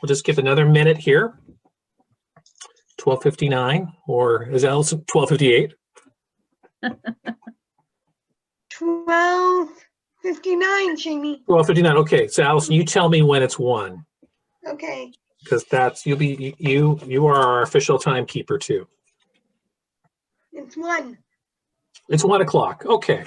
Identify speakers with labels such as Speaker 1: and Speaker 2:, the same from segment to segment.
Speaker 1: we'll just give another minute here. 12:59, or is Allison 12:58?
Speaker 2: 12:59, Jamie.
Speaker 1: 12:59. Okay, so Allison, you tell me when it's 1,
Speaker 2: Okay.
Speaker 1: because that's you are our official timekeeper too.
Speaker 2: It's 1.
Speaker 1: It's 1 o'clock. Okay.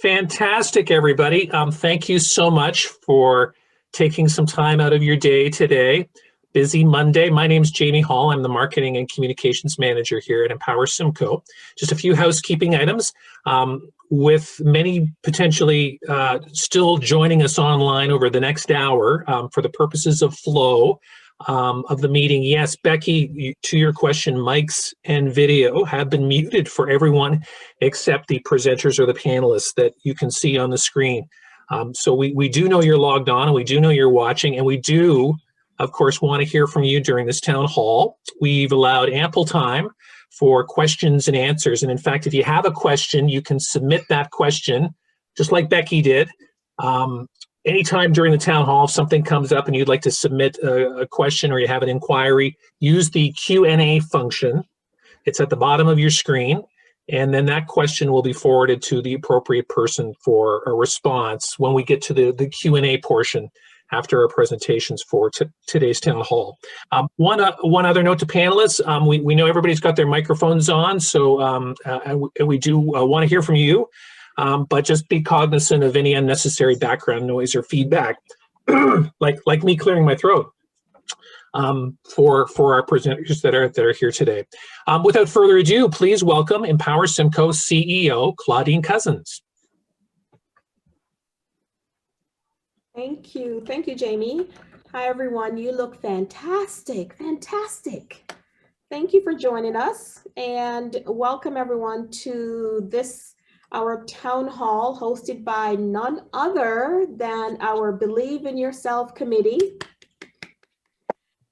Speaker 1: Fantastic, everybody. Thank you so much for taking some time out of your day today. Busy Monday. My name's Jamie Hall. I'm the Marketing and Communications Manager here at Empower Simcoe. Just a few housekeeping items. With many potentially still joining us online over the next hour for the purposes of flow of the meeting. Yes, Becky, to your question, mics and video have been muted for everyone except the presenters or the panelists that you can see on the screen. So we do know you're logged on, and we do know you're watching, and we do, of course, want to hear from you during this town hall. We've allowed ample time for questions and answers. And in fact, if you have a question, you can submit that question, just like Becky did. Anytime during the town hall, if something comes up and you'd like to submit a question or you have an inquiry, use the Q&A function. It's at the bottom of your screen. And then that question will be forwarded to the appropriate person for a response when we get to the Q&A portion after our presentations for today's town hall. One other note to panelists, we know everybody's got their microphones on, so we do want to hear from you, but just be cognizant of any unnecessary background noise or feedback, like me clearing my throat, for our presenters that are here today. Without further ado, please welcome Empower Simcoe CEO Claudine Cousins.
Speaker 3: Thank you, Jamie. Hi, everyone. You look fantastic. Thank you for joining us, and welcome everyone to our town hall hosted by none other than our Believe in Yourself committee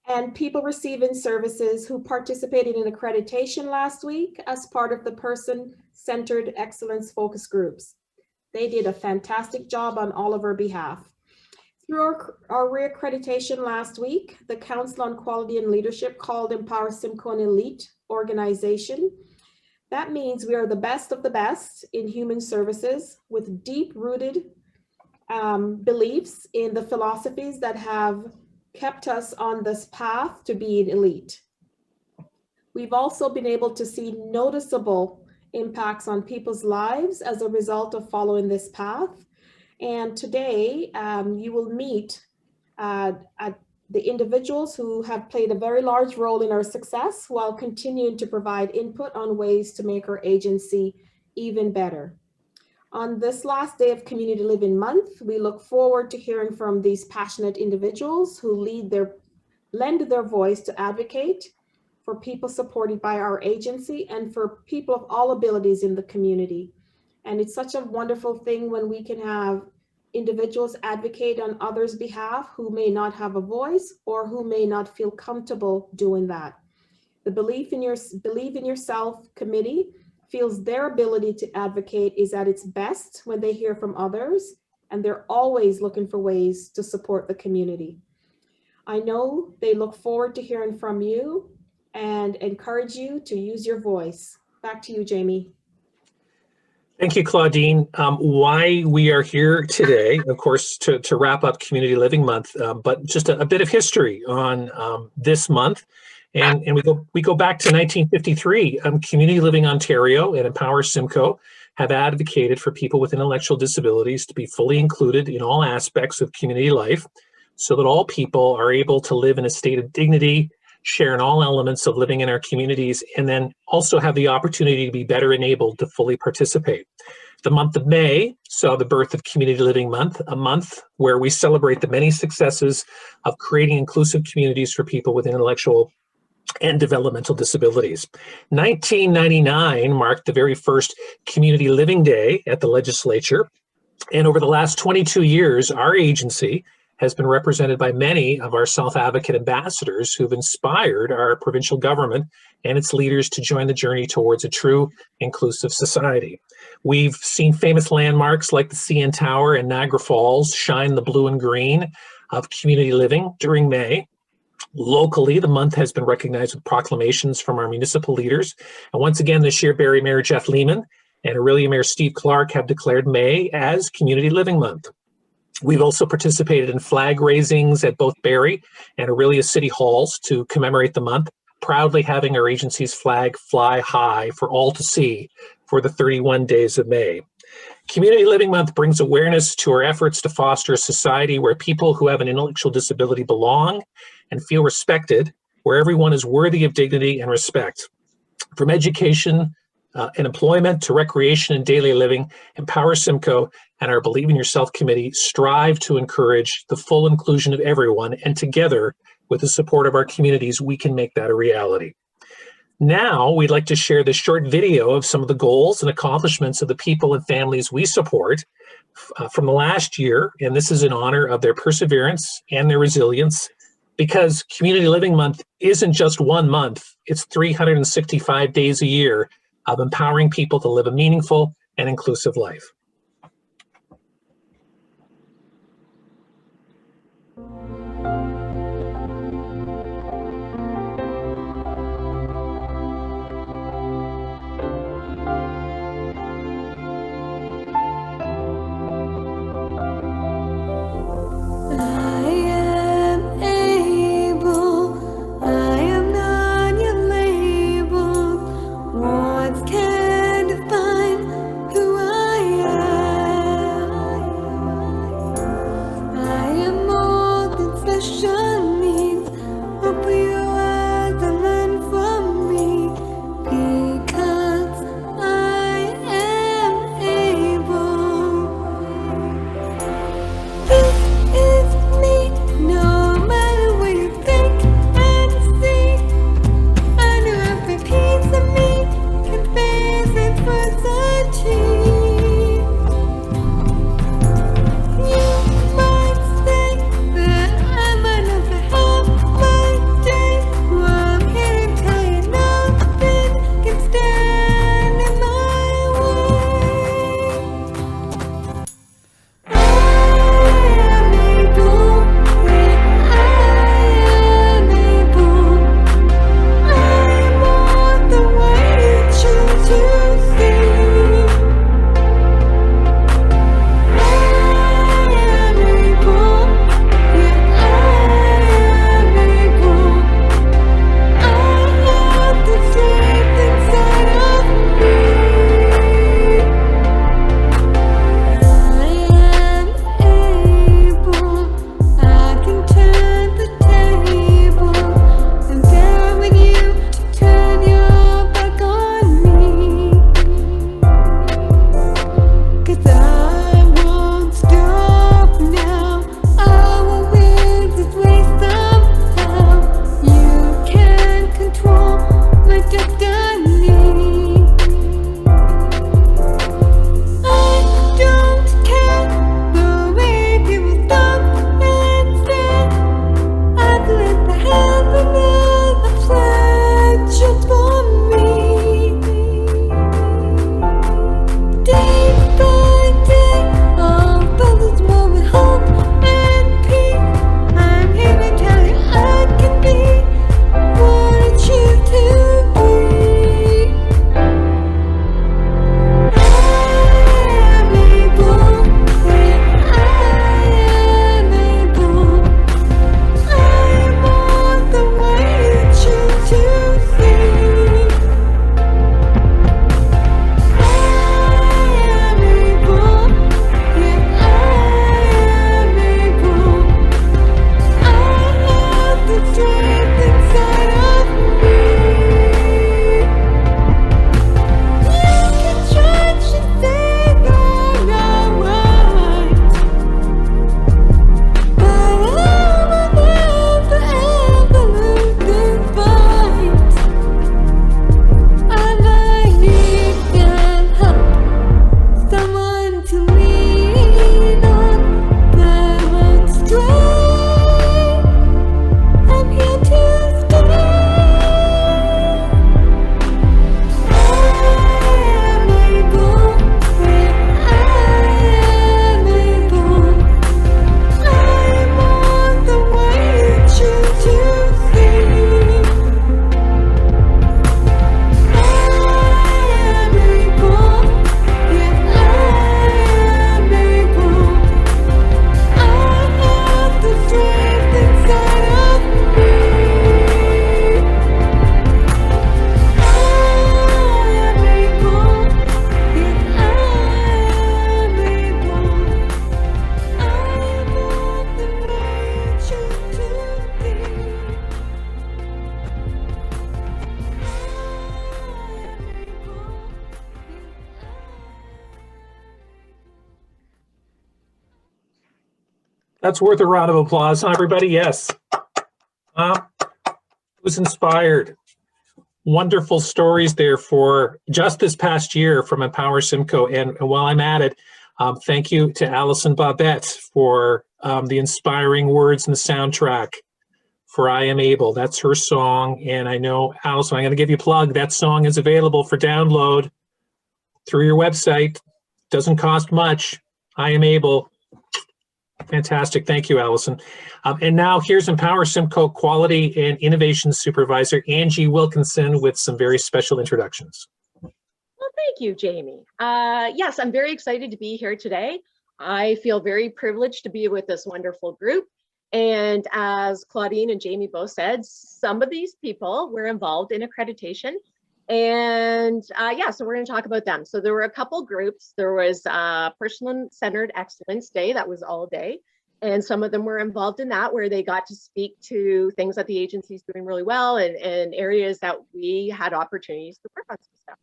Speaker 3: and people receiving services who participated in accreditation last week as part of the person-centered excellence focus groups. They did a fantastic job on all of our behalf. Through our reaccreditation last week, the Council on Quality and Leadership called Empower Simcoe an elite organization. That means we are the best of the best in human services with deep-rooted beliefs in the philosophies that have kept us on this path to being elite. We've also been able to see noticeable impacts on people's lives as a result of following this path. And today, you will meet the individuals who have played a very large role in our success while continuing to provide input on ways to make our agency even better. On this last day of Community Living Month, we look forward to hearing from these passionate individuals who lend their voice to advocate for people supported by our agency and for people of all abilities in the community. And it's such a wonderful thing when we can have individuals advocate on others' behalf who may not have a voice or who may not feel comfortable doing that. The Believe in Yourself committee feels their ability to advocate is at its best when they hear from others, and they're always looking for ways to support the community. I know they look forward to hearing from you and encourage you to use your voice. Back to you, Jamie.
Speaker 1: Thank you, Claudine. Why we are here today, of course, to wrap up Community Living Month, but just a bit of history on this month. And we go back to 1953. Community Living Ontario and Empower Simcoe have advocated for people with intellectual disabilities to be fully included in all aspects of community life so that all people are able to live in a state of dignity, share in all elements of living in our communities, and then also have the opportunity to be better enabled to fully participate. The month of May saw the birth of Community Living Month, a month where we celebrate the many successes of creating inclusive communities for people with intellectual and developmental disabilities. 1999 marked the very first Community Living Day at the legislature. And over the last 22 years, our agency has been represented by many of our self-advocate ambassadors who've inspired our provincial government and its leaders to join the journey towards a true inclusive society. We've seen famous landmarks like the CN Tower and Niagara Falls shine the blue and green of community living during May. Locally, the month has been recognized with proclamations from our municipal leaders. And once again, this year, Barrie Mayor Jeff Lehman and Aurelia Mayor Steve Clark have declared May as Community Living Month. We've also participated in flag raisings at both Barrie and Aurelia City Halls to commemorate the month, proudly having our agency's flag fly high for all to see for the 31 days of May. Community Living Month brings awareness to our efforts to foster a society where people who have an intellectual disability belong and feel respected, where everyone is worthy of dignity and respect. From education and employment to recreation and daily living, Empower Simcoe and our Believe in Yourself committee strive to encourage the full inclusion of everyone, and together, with the support of our communities, we can make that a reality. Now, we'd like to share this short video of some of the goals and accomplishments of the people and families we support from the last year, and this is in honor of their perseverance and their resilience, because Community Living Month isn't just 1 month, it's 365 days a year of empowering people to live a meaningful and inclusive life.
Speaker 4: Who I
Speaker 1: That's worth a round of applause, huh, everybody? Yes. Was inspired. Wonderful stories there for just this past year from Empower Simcoe. And while I'm at it, thank you to Alison Babette for the inspiring words and the soundtrack for I Am Able. That's her song. And I know, Alison, I'm going to give you a plug. That song is available for download through your website. Doesn't cost much. I Am Able. Fantastic. Thank you, Alison. And now here's Empower Simcoe Quality and Innovation Supervisor, Angie Wilkinson, with some very special introductions.
Speaker 4: Well, thank you, Jamie. Yes, I'm very excited to be here today. I feel very privileged to be with this wonderful group. And as Claudine and Jamie both said, some of these people were involved in accreditation. And yeah, so we're going to talk about them. So there were a couple groups. There was Person-Centered Excellence Day, that was all day. And some of them were involved in that, where they got to speak to things that the agency's doing really well and areas that we had opportunities to work on some stuff.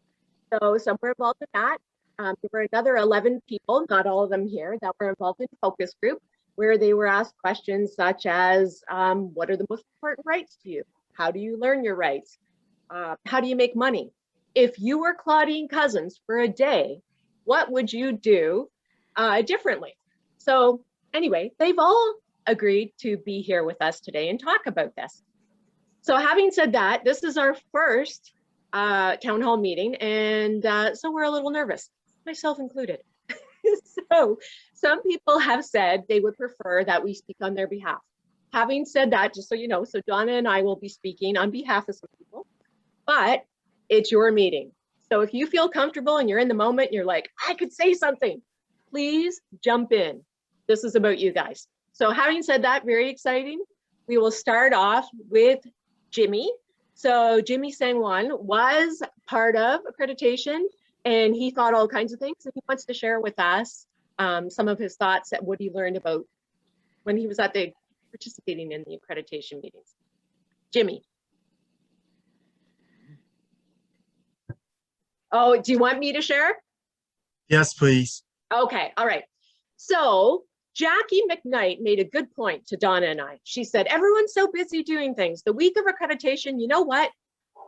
Speaker 4: So some were involved in that. There were another 11 people, not all of them here, that were involved in focus group, where they were asked questions such as, what are the most important rights to you? How do you learn your rights? How do you make money? If you were Claudine Cousins for a day, what would you do differently? So anyway, they've all agreed to be here with us today and talk about this. So having said that, this is our first town hall meeting, and so we're a little nervous, myself included. So some people have said they would prefer that we speak on their behalf. Having said that, just so you know, so Donna and I will be speaking on behalf of some people, but it's your meeting. So if you feel comfortable and you're in the moment, and you're like, I could say something, please jump in. This is about you guys. So having said that, very exciting. We will start off with Jimmy. So Jimmy Sangwan was part of accreditation, and he thought all kinds of things, and he wants to share with us some of his thoughts at what he learned about when he was at the participating in the accreditation meetings. Jimmy. Oh, do you want me to share?
Speaker 5: Yes, please.
Speaker 4: Okay, all right. So Jackie McKnight made a good point to Donna and I. She said, everyone's so busy doing things. The week of accreditation, you know what?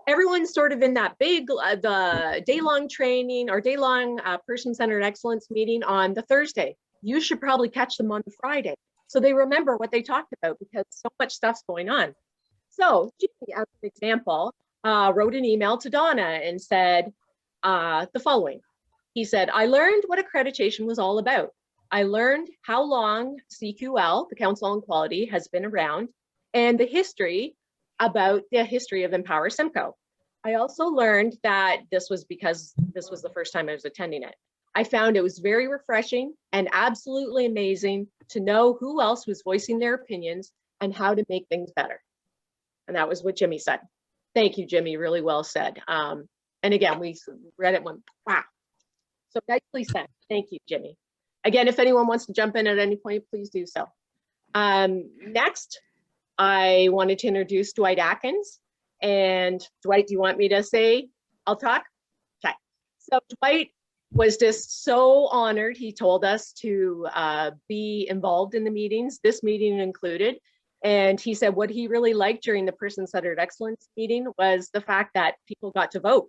Speaker 4: Everyone's sort of in that big, the day-long training or day-long person-centered excellence meeting on the Thursday. You should probably catch them on the Friday, so they remember what they talked about, because so much stuff's going on. So Jimmy, as an example, wrote an email to Donna and said the following. He said, I learned what accreditation was all about. I learned how long CQL, the Council on Quality, has been around, and the history about the history of Empower Simcoe. I also learned that this was because this was the first time I was attending it. I found it was very refreshing and absolutely amazing to know who else was voicing their opinions and how to make things better. And that was what Jimmy said. Thank you, Jimmy, really well said. And again, we read it and went, wow. So nicely said. Thank you, Jimmy. Again, if anyone wants to jump in at any point, please do so. Next, I wanted to introduce Dwight Atkins. And Dwight, do you want me to say, I'll talk? Okay. So Dwight was just so honored. He told us to be involved in the meetings, this meeting included. And he said what he really liked during the Person-Centered Excellence meeting was the fact that people got to vote.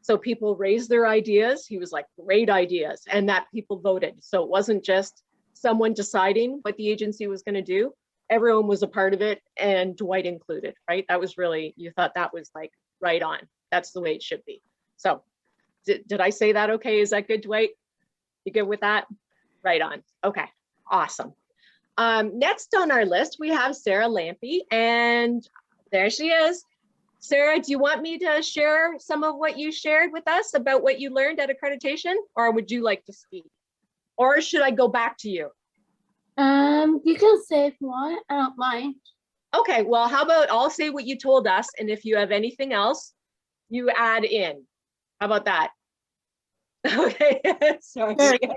Speaker 4: So people raised their ideas. He was like, great ideas, and that people voted. So it wasn't just someone deciding what the agency was going to do. Everyone was a part of it, and Dwight included, right? That was really, you thought that was like right on. That's the way it should be. So did I say that okay? Is that good, Dwight? You good with that? Right on. Okay, awesome. Next on our list, we have Sarah Lampy, and there she is. Sarah, do you want me to share some of what you shared with us about what you learned at accreditation, or would you like to speak? Or should I go back to you?
Speaker 6: You can say if you want, I don't mind.
Speaker 4: Okay, well, how about I'll say what you told us, and if you have anything else, you add in. How about that? Okay, sorry. Okay.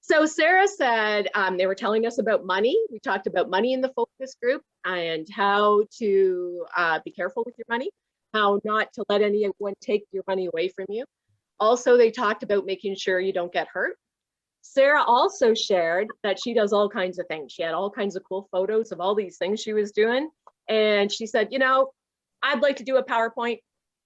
Speaker 4: So Sarah said they were telling us about money. We talked about money in the focus group and how to be careful with your money, how not to let anyone take your money away from you. Also, they talked about making sure you don't get hurt. Sarah also shared that she does all kinds of things. She had all kinds of cool photos of all these things she was doing. And she said, you know, I'd like to do a PowerPoint.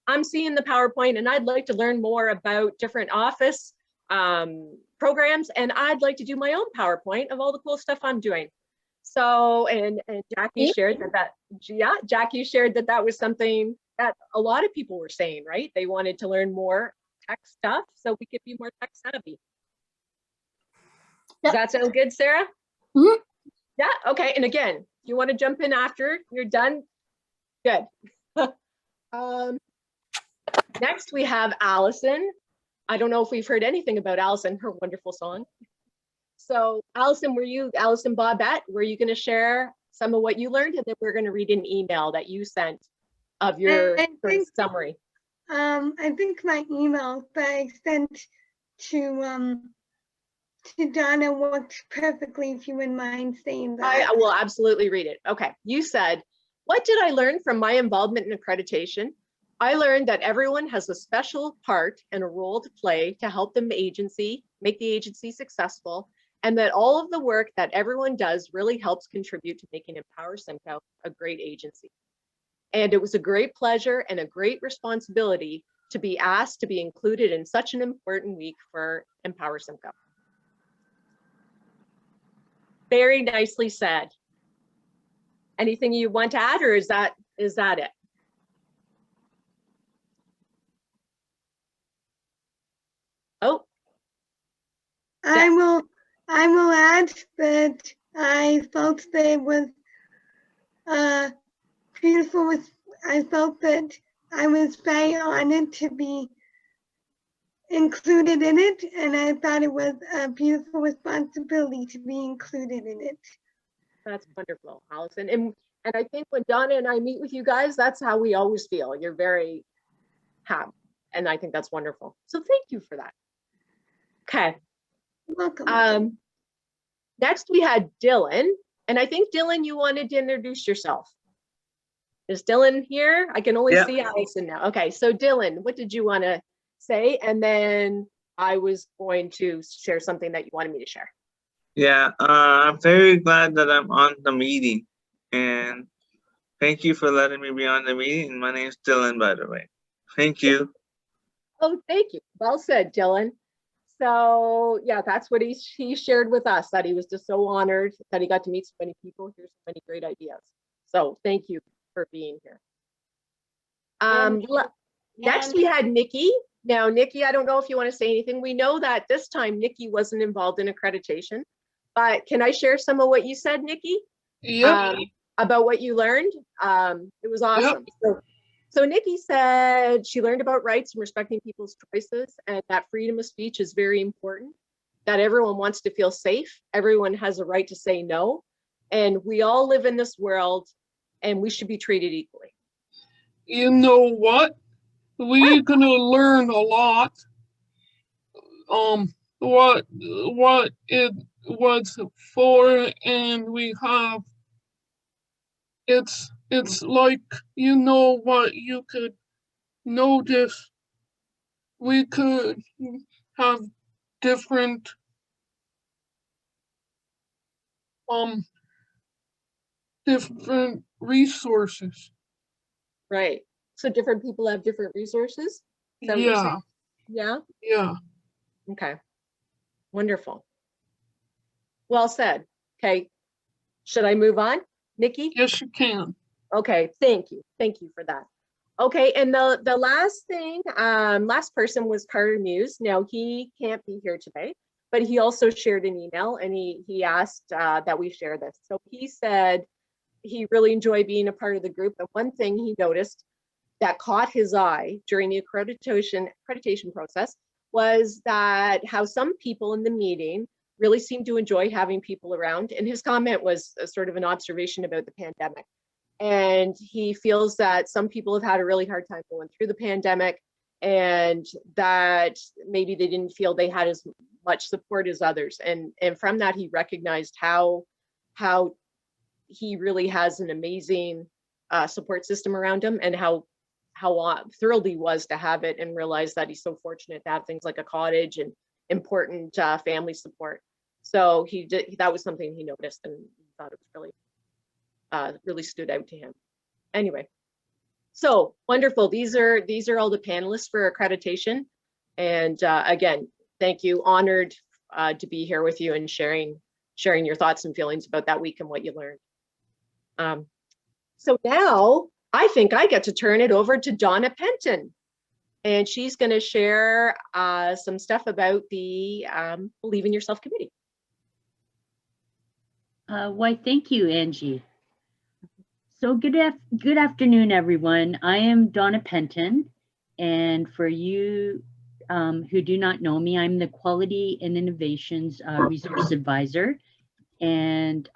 Speaker 4: I'm seeing the PowerPoint and I'd like to learn more about different Office programs. And I'd like to do my own PowerPoint of all the cool stuff I'm doing. So, and Jackie shared Jackie shared that was something that a lot of people were saying, right? They wanted to learn more tech stuff so we could be more tech savvy. Does that sound good, Sarah?
Speaker 6: Mhm.
Speaker 4: Yeah, okay. And again, if you want to jump in after you're done, good. Next we have Allison. I don't know if we've heard anything about Allison, her wonderful song. So Allison, Allison Bobette, were you going to share some of what you learned? And then we're going to read an email that you sent of your first summary.
Speaker 2: I think my email that I sent to Donna worked perfectly, if you wouldn't mind saying that.
Speaker 4: I will absolutely read it. Okay, you said, what did I learn from my involvement in accreditation? I learned that everyone has a special part and a role to play to help make the agency successful, and that all of the work that everyone does really helps contribute to making Empower Simcoe a great agency. And it was a great pleasure and a great responsibility to be asked to be included in such an important week for Empower Simcoe. Very nicely said. Anything you want to add, or is that it? Oh,
Speaker 2: I will add that I felt that it was beautiful. I felt that I was very honored to be included in it, and I thought it was a beautiful responsibility to be included in it.
Speaker 4: that's wonderful, Allison. And I think when Donna and I meet with you guys, that's how we always feel. You're very happy, and I think that's wonderful. So thank you for that. Okay.
Speaker 2: You're welcome.
Speaker 4: Next we had Dylan, and I think Dylan, you wanted to introduce yourself. Is Dylan here? I can only see Allison now. Okay, so Dylan, what did you want to say? And then I was going to share something that you wanted me to share.
Speaker 7: Yeah, I'm very glad that I'm on the meeting, and thank you for letting me be on the meeting. My name is Dylan, by the way. Thank you.
Speaker 4: Oh, thank you. Well said, Dylan. So yeah, that's what he shared with us, that he was just so honored that he got to meet so many people, hear so many great ideas. So thank you for being here. Next we had Nikki. Now, Nikki, I don't know if you want to say anything. We know that this time Nikki wasn't involved in accreditation, but can I share some of what you said, Nikki?
Speaker 8: Yep.
Speaker 4: About what you learned? It was awesome. Yep. So Nikki said she learned about rights and respecting people's choices, and that freedom of speech is very important, that everyone wants to feel safe. Everyone has a right to say no. And we all live in this world and we should be treated equally.
Speaker 8: You know what? We're gonna learn a lot. What it was for, and we have. It's like, you know what, you could notice. We could have different different resources.
Speaker 4: Right. So different people have different resources?
Speaker 8: Yeah.
Speaker 4: Yeah?
Speaker 8: Yeah.
Speaker 4: Okay. Wonderful. Well said. Okay. Should I move on, Nikki?
Speaker 8: Yes, you can.
Speaker 4: Okay. Thank you. Thank you for that. Okay. And the last thing, last person was Carter Muse. Now he can't be here today, but he also shared an email, and he asked that we share this. So he said he really enjoyed being a part of the group. And one thing he noticed that caught his eye during the accreditation process was that how some people in the meeting really seemed to enjoy having people around. And his comment was a sort of an observation about the pandemic. And he feels that some people have had a really hard time going through the pandemic, and that maybe they didn't feel they had as much support as others. And from that, he recognized how he really has an amazing support system around him, and how thrilled he was to have it, and realized that he's so fortunate to have things like a cottage and important family support. So that was something he noticed and thought it was really stood out to him. Anyway, so wonderful. These are all the panelists for accreditation. And again, thank you. Honored to be here with you and sharing your thoughts and feelings about that week and what you learned. So now I think I get to turn it over to Donna Penton. And she's going to share some stuff about the Believe in Yourself Committee.
Speaker 9: Why, thank you, Angie. So good afternoon, everyone. I am Donna Penton, and for you who do not know me, I'm the Quality and Innovations Resource Advisor. And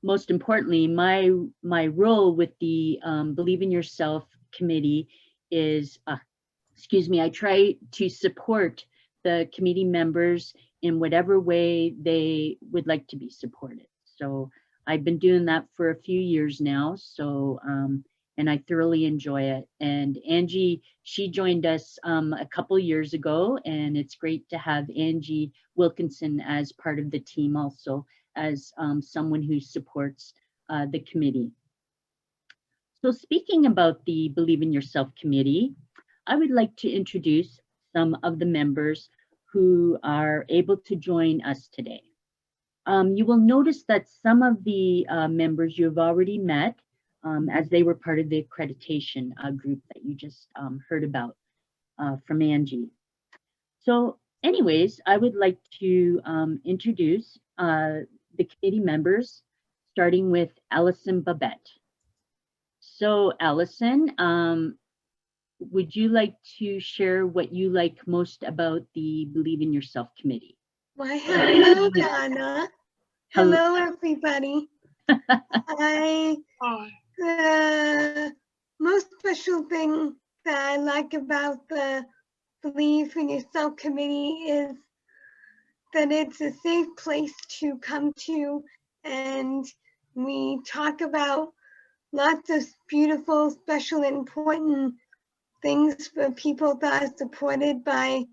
Speaker 9: most importantly, my role with the Believe in Yourself Committee is, I try to support the committee members in whatever way they would like to be supported. So I've been doing that for a few years now. So, and I thoroughly enjoy it. And Angie, she joined us a couple years ago, and it's great to have Angie Wilkinson as part of the team also, as someone who supports the committee. So speaking about the Believe in Yourself Committee, I would like to introduce some of the members who are able to join us today. You will notice that some of the members you've already met as they were part of the accreditation group that you just heard about from Angie. So anyways, I would like to introduce the committee members, starting with Allison Babette. So Allison, would you like to share what you like most about the Believe in Yourself Committee?
Speaker 2: Why, hello, Donna. Hello, everybody.
Speaker 8: Hi.
Speaker 2: The most special thing that I like about the Believe in Yourself Committee is that it's a safe place to come to, and we talk about lots of beautiful, special, and important things for people that are supported by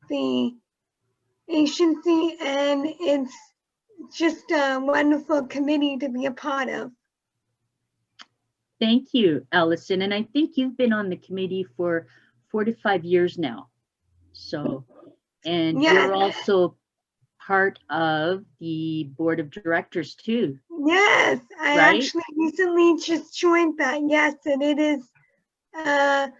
Speaker 2: the agency, and it's just a wonderful committee to be a part of.
Speaker 9: Thank you, Allison. And I think you've been on the committee for 4 to 5 years now. So, and
Speaker 2: Yes.
Speaker 9: you're also part of the board of directors too.
Speaker 2: Yes, I
Speaker 9: Right?
Speaker 2: actually recently just joined that. Yes, and it is a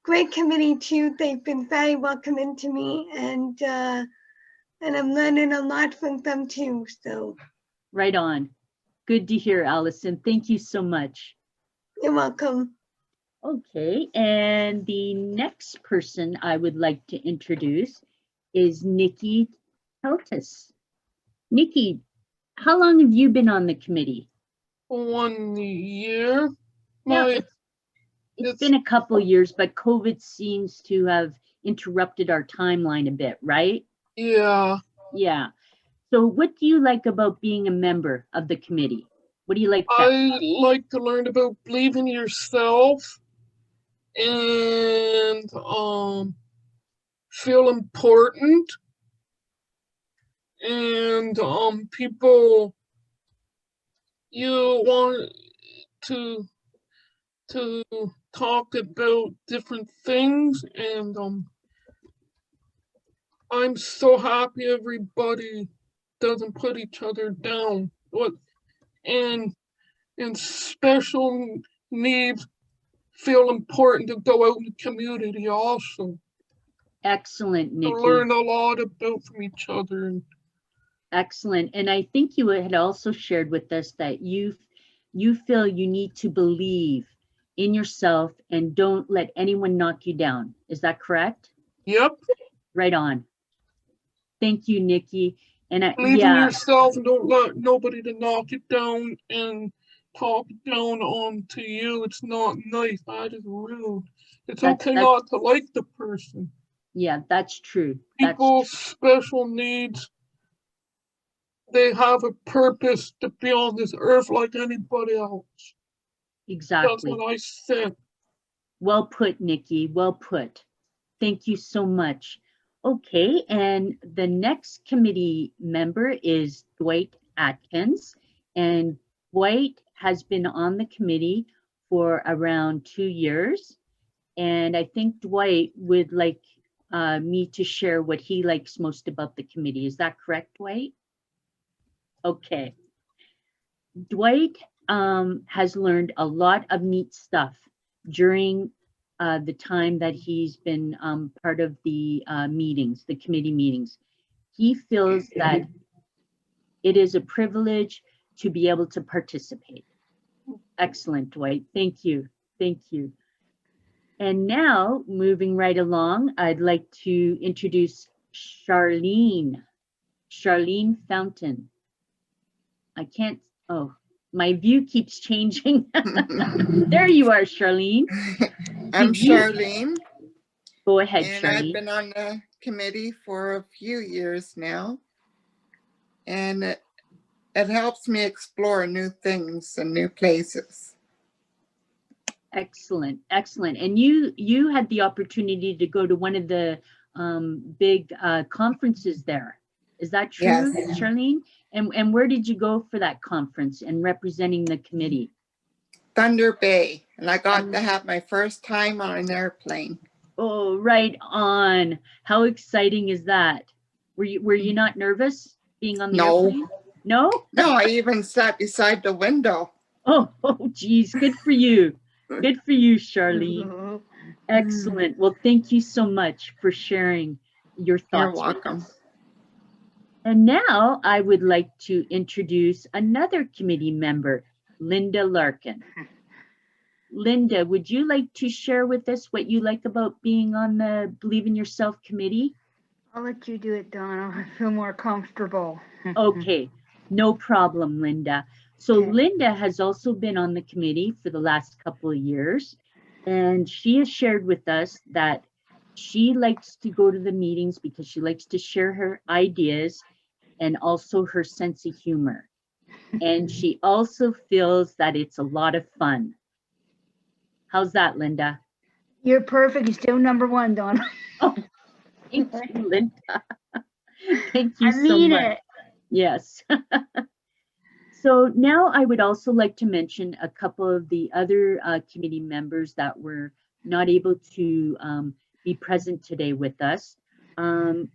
Speaker 2: great committee too. They've been very welcoming to me, and I'm learning a lot from them too. So
Speaker 9: Right on. Good to hear, Allison. Thank you so much.
Speaker 2: you're welcome.
Speaker 9: Okay, and the next person I would like to introduce is Nikki Teltis. Nikki, how long have you been on the committee?
Speaker 8: 1 year.
Speaker 9: Yeah, it's been a couple years, but COVID seems to have interrupted our timeline a bit, right?
Speaker 8: Yeah.
Speaker 9: Yeah. So what do you like about being a member of the committee? What do you like best?
Speaker 8: I like to learn about Believe in Yourself and feel important, and people, you want to talk about different things, and I'm so happy everybody doesn't put each other down. And special needs feel important to go out in the community also.
Speaker 9: Excellent, Nikki.
Speaker 8: To learn a lot about from each other.
Speaker 9: Excellent. And I think you had also shared with us that you feel you need to believe in yourself and don't let anyone knock you down. Is that correct?
Speaker 8: Yep.
Speaker 9: Right on. Thank you, Nikki. And
Speaker 8: Believe in yourself and don't let nobody to knock you down and talk down onto you. It's not nice. That is rude. It's okay not to like the person.
Speaker 9: Yeah, that's true.
Speaker 8: People's special needs, they have a purpose to be on this earth like anybody else.
Speaker 9: Exactly.
Speaker 8: That's what I said.
Speaker 9: Well put, Nikki. Well put. Thank you so much. Okay, and the next committee member is Dwight Atkins. And Dwight has been on the committee for around 2 years. And I think Dwight would like me to share what he likes most about the committee. Is that correct, Dwight? Okay. Dwight has learned a lot of neat stuff during the time that he's been part of the meetings, the committee meetings. He feels that it is a privilege to be able to participate. Excellent, Dwight. Thank you. Thank you. And now, moving right along, I'd like to introduce Charlene Fountain. I can't, oh, my view keeps changing. There you are, Charlene.
Speaker 10: I'm
Speaker 9: Did you-
Speaker 10: Charlene,
Speaker 9: Go ahead,
Speaker 10: and I've
Speaker 9: Charlene.
Speaker 10: been on the committee for a few years now. And it helps me explore new things and new places.
Speaker 9: Excellent, excellent. And you had the opportunity to go to one of the big conferences there. Is that true,
Speaker 10: Yes.
Speaker 9: Charlene? And where did you go for that conference and representing the committee?
Speaker 10: Thunder Bay, and I got to have my first time on an airplane.
Speaker 9: Oh, right on. How exciting is that? Were you not nervous being on the
Speaker 10: No.
Speaker 9: airplane? No?
Speaker 10: No, I even sat beside the window.
Speaker 9: Oh, geez, good for you. Good for you, Charlene. Excellent. Well, thank you so much for sharing your thoughts.
Speaker 10: You're
Speaker 9: with
Speaker 10: welcome.
Speaker 9: us. And now I would like to introduce another committee member, Linda Larkin. Linda, would you like to share with us what you like about being on the Believe in Yourself committee?
Speaker 6: I'll let you do it, Donna. I feel more comfortable.
Speaker 9: Okay, no problem, Linda. So
Speaker 6: Okay.
Speaker 9: Linda has also been on the committee for the last couple of years, and she has shared with us that she likes to go to the meetings because she likes to share her ideas and also her sense of humor. And she also feels that it's a lot of fun. How's that, Linda?
Speaker 6: You're perfect. You're still number one, Donna.
Speaker 9: Thank you, Linda. Thank you
Speaker 6: I
Speaker 9: so
Speaker 6: mean
Speaker 9: much.
Speaker 6: it.
Speaker 9: Yes. So now I would also like to mention a couple of the other committee members that were not able to be present today with us.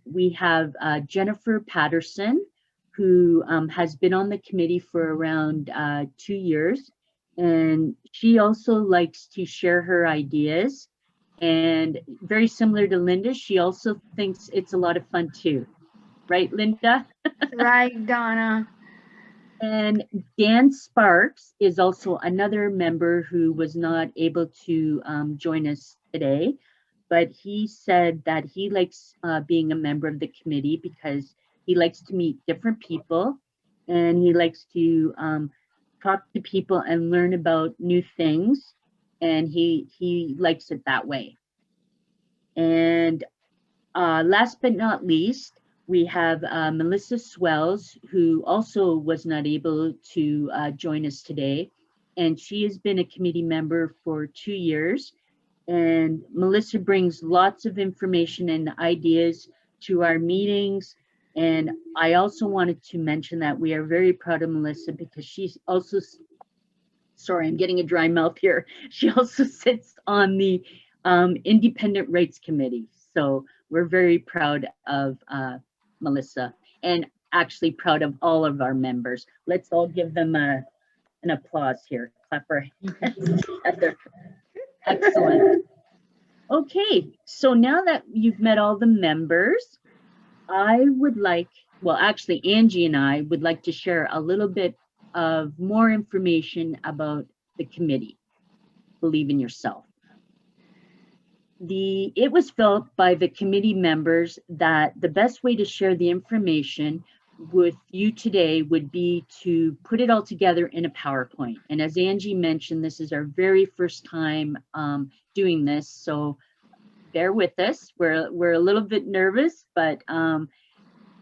Speaker 9: We have Jennifer Patterson, who has been on the committee for around 2 years. And she also likes to share her ideas. And very similar to Linda, she also thinks it's a lot of fun too. Right, Linda?
Speaker 6: Right, Donna.
Speaker 9: And Dan Sparks is also another member who was not able to join us today, but he said that he likes being a member of the committee because he likes to meet different people and he likes to talk to people and learn about new things, and he likes it that way. And last but not least, we have Melissa Swells, who also was not able to join us today. And she has been a committee member for 2 years. And Melissa brings lots of information and ideas to our meetings. And I also wanted to mention that we are very proud of Melissa because she's also, sorry, I'm getting a dry mouth here. She also sits on the Independent Rights Committee. So we're very proud of Melissa, and actually proud of all of our members. Let's all give them an applause here. Clap our hands together. Excellent. Okay, so now that you've met all the members, I would like, well, actually, Angie and I would like to share a little bit of more information about the committee, Believe in Yourself. It was felt by the committee members that the best way to share the information with you today would be to put it all together in a PowerPoint. And as Angie mentioned, this is our very first time doing this, so bear with us. We're a little bit nervous, but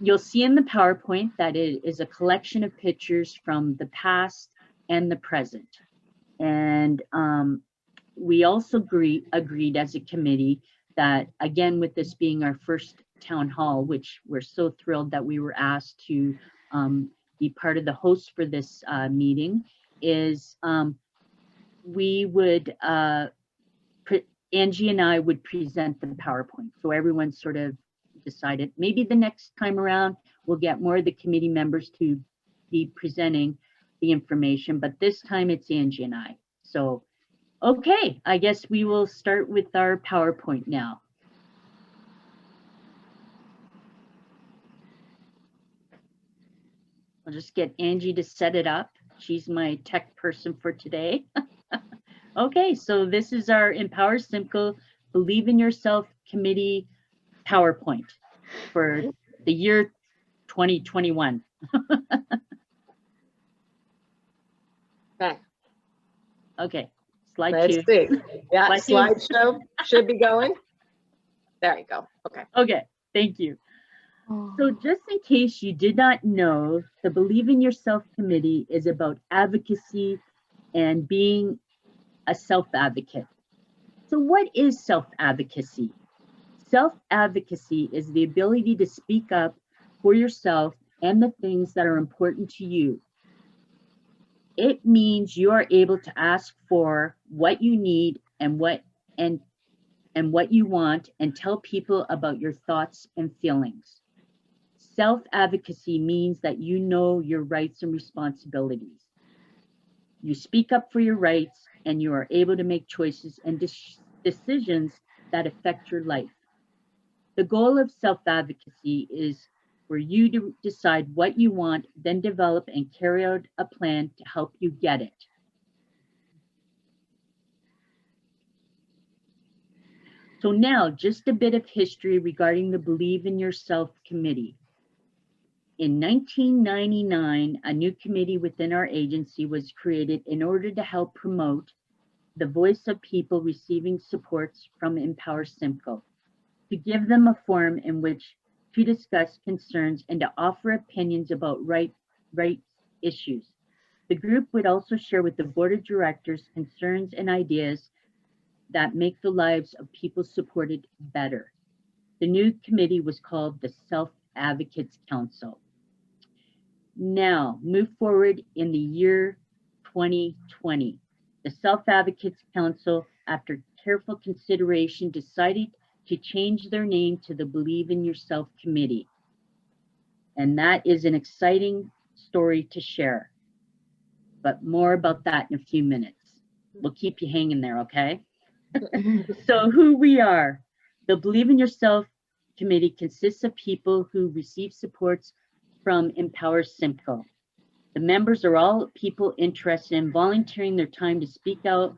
Speaker 9: you'll see in the PowerPoint that it is a collection of pictures from the past and the present. And we also agreed as a committee that, again, with this being our first town hall, which we're so thrilled that we were asked to be part of the host for this meeting, is we would, Angie and I would present the PowerPoint. So everyone sort of decided maybe the next time around we'll get more of the committee members to be presenting the information, but this time it's Angie and I. So, okay, I guess we will start with our PowerPoint now. I'll just get Angie to set it up. She's my tech person for today. Okay, so this is our Empower Simcoe Believe in Yourself Committee PowerPoint for the year 2021.
Speaker 4: Okay.
Speaker 9: Okay, slide
Speaker 4: Let's
Speaker 9: 2.
Speaker 4: see. Yeah,
Speaker 9: Slide 2.
Speaker 4: slideshow should be going. There you go. Okay.
Speaker 9: Okay, thank you. So just in case you did not know, the Believe in Yourself Committee is about advocacy and being a self-advocate. So what is self-advocacy? Self-advocacy is the ability to speak up for yourself and the things that are important to you. It means you are able to ask for what you need and what you want, and tell people about your thoughts and feelings. Self-advocacy means that you know your rights and responsibilities. You speak up for your rights and you are able to make choices and decisions that affect your life. The goal of self-advocacy is for you to decide what you want, then develop and carry out a plan to help you get it. So now, just a bit of history regarding the Believe in Yourself Committee. In 1999, a new committee within our agency was created in order to help promote the voice of people receiving supports from Empower Simcoe, to give them a forum in which to discuss concerns and to offer opinions about rights issues. The group would also share with the board of directors concerns and ideas that make the lives of people supported better. The new committee was called the Self-Advocates Council. Now, move forward in the year 2020. The Self-Advocates Council, after careful consideration, decided to change their name to the Believe in Yourself Committee. And that is an exciting story to share, but more about that in a few minutes. We'll keep you hanging there, okay? So who we are. The Believe in Yourself Committee consists of people who receive supports from Empower Simcoe. The members are all people interested in volunteering their time to speak out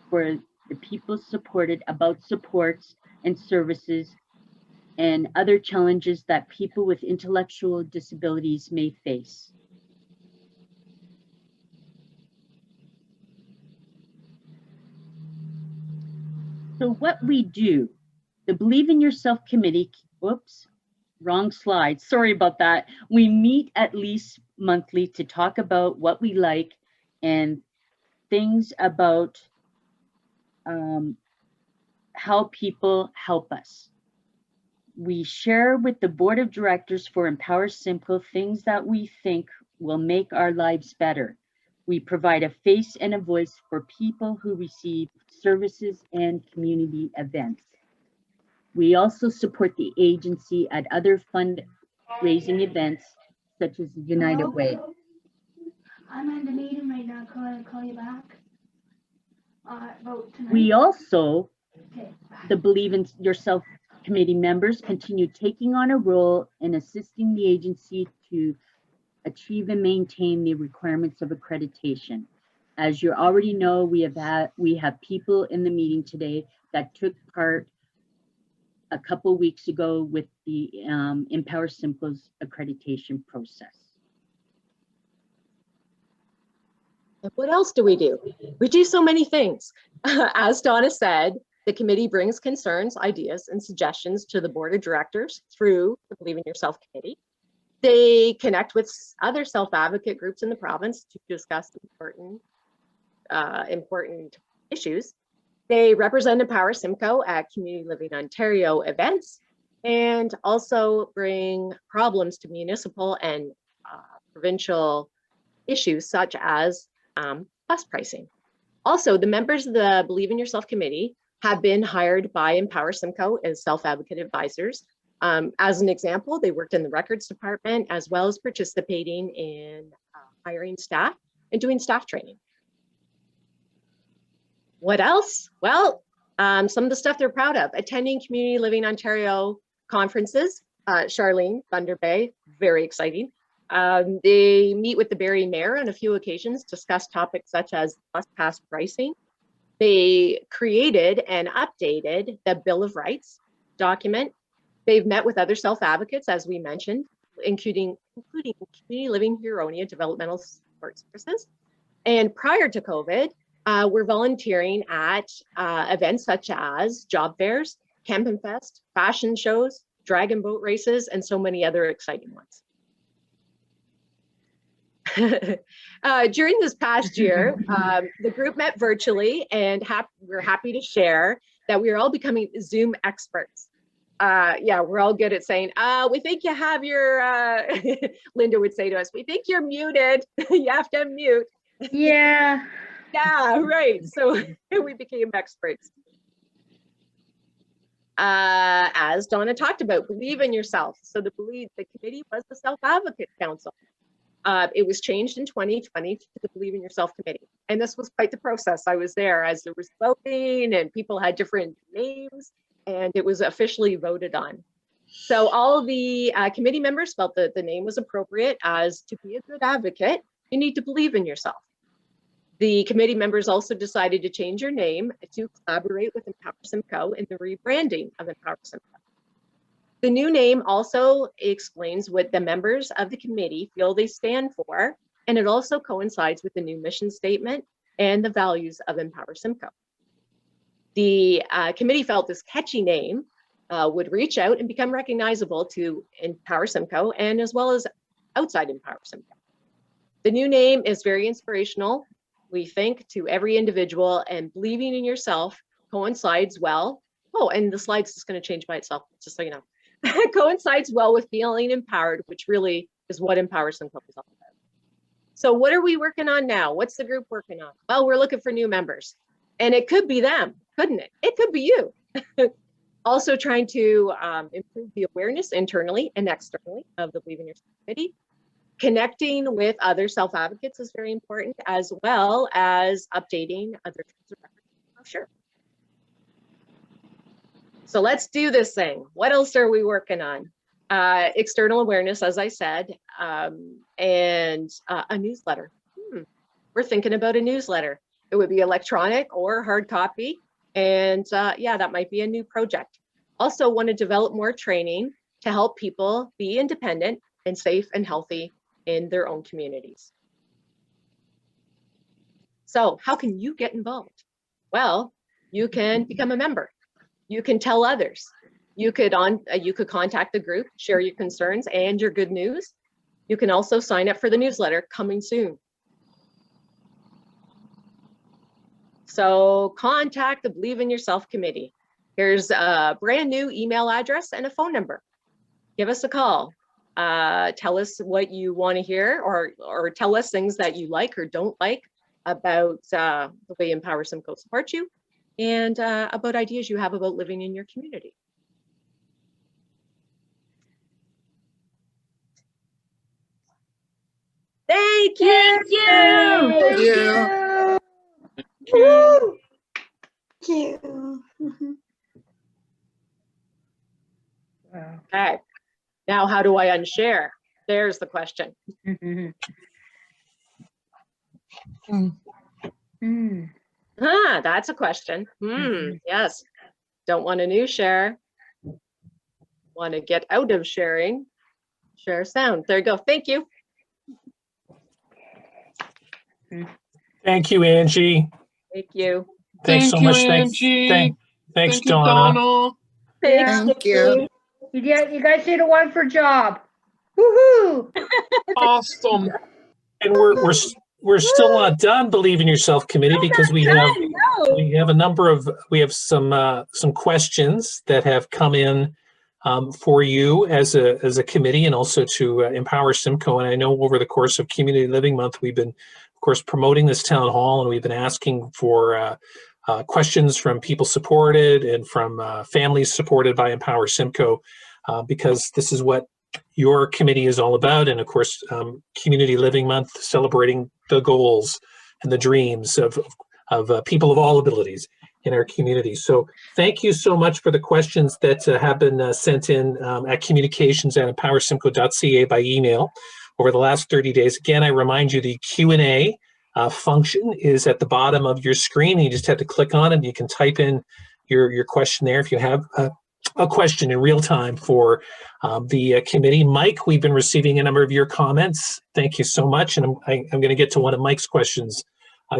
Speaker 9: for the people supported about supports and services and other challenges that people with intellectual disabilities may face. So what we do, the Believe in Yourself Committee, whoops, wrong slide, sorry about that. We meet at least monthly to talk about what we like and things about how people help us. We share with the board of directors for Empower Simcoe things that we think will make our lives better. We provide a face and a voice for people who receive services and community events. We also support the agency at other fundraising events, such as the United Way.
Speaker 6: I'm in the meeting right now. Can I call you back? Vote tonight.
Speaker 9: We also,
Speaker 6: Okay, bye.
Speaker 9: the Believe in Yourself Committee members, continue taking on a role in assisting the agency to achieve and maintain the requirements of accreditation. As you already know, we have people in the meeting today that took part a couple weeks ago with the Empower Simcoe's accreditation process.
Speaker 4: And what else do? We do so many things. As Donna said, the committee brings concerns, ideas, and suggestions to the board of directors through the Believe in Yourself Committee. They connect with other self-advocate groups in the province to discuss important issues. They represent Empower Simcoe at Community Living Ontario events, and also bring problems to municipal and provincial issues such as bus pricing. Also, the members of the Believe in Yourself committee have been hired by Empower Simcoe as self-advocate advisors. As an example, they worked in the records department as well as participating in hiring staff and doing staff training. What else? Well, some of the stuff they're proud of: attending Community Living Ontario conferences. Charlene, Thunder Bay, very exciting. They meet with the Barrie Mayor on a few occasions, discuss topics such as bus pass pricing. They created and updated the Bill of Rights document. They've met with other self-advocates, as we mentioned, including Community Living Huronia Developmental Support Services. And prior to COVID, we're volunteering at events such as job fairs, Campin' Fest, fashion shows, dragon boat races, and so many other exciting ones. During this past year, the group met virtually, and we're happy to share that we are all becoming Zoom experts. Yeah, we're all good at saying, we think you have your, Linda would say to us, we think you're muted. You have to unmute.
Speaker 9: Yeah.
Speaker 4: Yeah, right. So we became experts. As Donna talked about, believe in yourself. So the committee was the Self-Advocate Council. It was changed in 2020 to the Believe in Yourself Committee. And this was quite the process. I was there as there was voting and people had different names, and it was officially voted on. So all the committee members felt that the name was appropriate, as to be a good advocate, you need to believe in yourself. The committee members also decided to change your name to collaborate with Empower Simcoe in the rebranding of Empower Simcoe. The new name also explains what the members of the committee feel they stand for, and it also coincides with the new mission statement and the values of Empower Simcoe. The committee felt this catchy name would reach out and become recognizable to Empower Simcoe, and as well as outside Empower Simcoe. The new name is very inspirational, we think, to every individual, and believing in yourself coincides well. Oh, and the slide's just going to change by itself, just so you know. Coincides well with feeling empowered, which really is what Empower Simcoe is all about. So what are we working on now? What's the group working on? Well, we're looking for new members, and it could be them, couldn't it? It could be you. Also trying to improve the awareness internally and externally of the Believe in Yourself Committee. Connecting with other self-advocates is very important, as well as updating other types of records. Oh, sure. So let's do this thing. What else are we working on? External awareness, as I said, and a newsletter. We're thinking about a newsletter. It would be electronic or hard copy. And yeah, that might be a new project. Also want to develop more training to help people be independent and safe and healthy in their own communities. So how can you get involved? Well, you can become a member. You can tell others. You could contact the group, share your concerns and your good news. You can also sign up for the newsletter coming soon. So contact the Believe in Yourself Committee. Here's a brand new email address and a phone number. Give us a call. Tell us what you want to hear, or tell us things that you like or don't like about the way Empower Simcoe supports you, and about ideas you have about living in your community. Thank you.
Speaker 10: Thank you.
Speaker 2: Thank you.
Speaker 4: Okay. Now, how do I unshare? There's the question. That's a question. Yes. Don't want a new share. Want to get out of sharing. Share sound. There you go. Thank you.
Speaker 1: Thank you, Angie.
Speaker 4: Thank you.
Speaker 1: Thanks so much.
Speaker 8: Angie.
Speaker 1: Thanks,
Speaker 8: Thank you,
Speaker 1: Donna.
Speaker 8: Donna.
Speaker 10: Thank you.
Speaker 6: You guys did a wonderful job. Woohoo!
Speaker 8: Awesome.
Speaker 1: And we're still not done, Believe in Yourself Committee, because we have a number of some questions that have come in for you as a committee, and also to empower Simcoe. And I know over the course of Community Living Month, we've been, of course, promoting this town hall, and we've been asking for questions from people supported and from families supported by Empower Simcoe, because this is what your committee is all about. And of course, Community Living Month, celebrating the goals and the dreams of people of all abilities in our community. So thank you so much for the questions that have been sent in at communications@empowersimcoe.ca by email over the last 30 days. Again, I remind you the Q&A function is at the bottom of your screen. You just have to click on it. You can type in your question there if you have a question in real time for the committee. Mike, we've been receiving a number of your comments. Thank you so much. And I'm going to get to one of Mike's questions